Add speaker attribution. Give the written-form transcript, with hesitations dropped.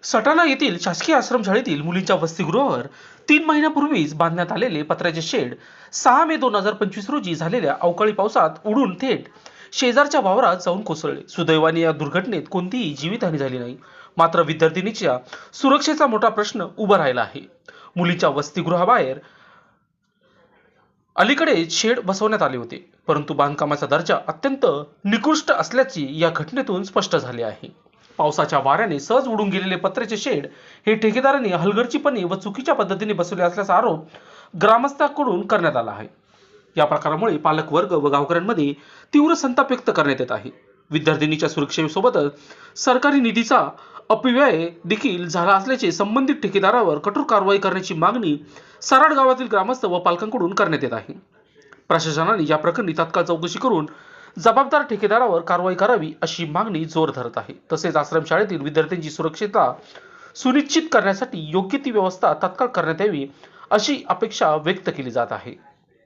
Speaker 1: सटाणा येथील शासकीय आश्रमशाळेतील मुलींच्या वसतिगृहावर 3 महिन्यापूर्वीच बांधण्यात आलेले पत्र्याचे शेड 6 मे 2025 रोजी झालेल्या अवकाळी पावसात उडून थेट शेजारच्या वावरात जाऊन कोसळले. सुदैवाने या दुर्घटनेत कोणतीही जीवितहानी झाली नाही. मात्र विद्यार्थिनीच्या सुरक्षेचा मोठा प्रश्न उभा राहिला आहे. मुलींच्या वसतिगृहाबाहेर अलीकडेच शेड बसवण्यात आले होते, परंतु बांधकामाचा दर्जा अत्यंत निकृष्ट असल्याचे या घटनेतून स्पष्ट झाले आहे. पावसाच्या वाऱ्याने सहज उडून गेलेले पत्र्याचे शेड हे ठेकेदारांनी हलगर्जीपणे व चुकीच्या पद्धतीने बसवले असल्याचा आरोप ग्रामस्थांकडून करण्यात आला आहे. या प्रकारामुळे पालकवर्ग व गावकऱ्यांमध्ये तीव्र संताप व्यक्त करण्यात येत आहे. विद्यार्थिनीच्या सुरक्षेसोबतच सरकारी निधीचा अपव्यय देखील झाला असल्याचे संबंधित ठेकेदारावर कठोर कारवाई करण्याची मागणी सराड गावातील ग्रामस्थ व पालकांकडून करण्यात येत आहे. प्रशासनाने या प्रकरणी तात्काळ चौकशी करून जबाबदार ठेकेदारावर कारवाई करावी अशी मागणी जोर धरत आहे. तसेच आश्रमशाळेतील विद्यार्थ्यांची सुरक्षितता सुनिश्चित करण्यासाठी योग्य ती व्यवस्था तात्काळ करण्यात यावी अशी अपेक्षा व्यक्त केली जात आहे.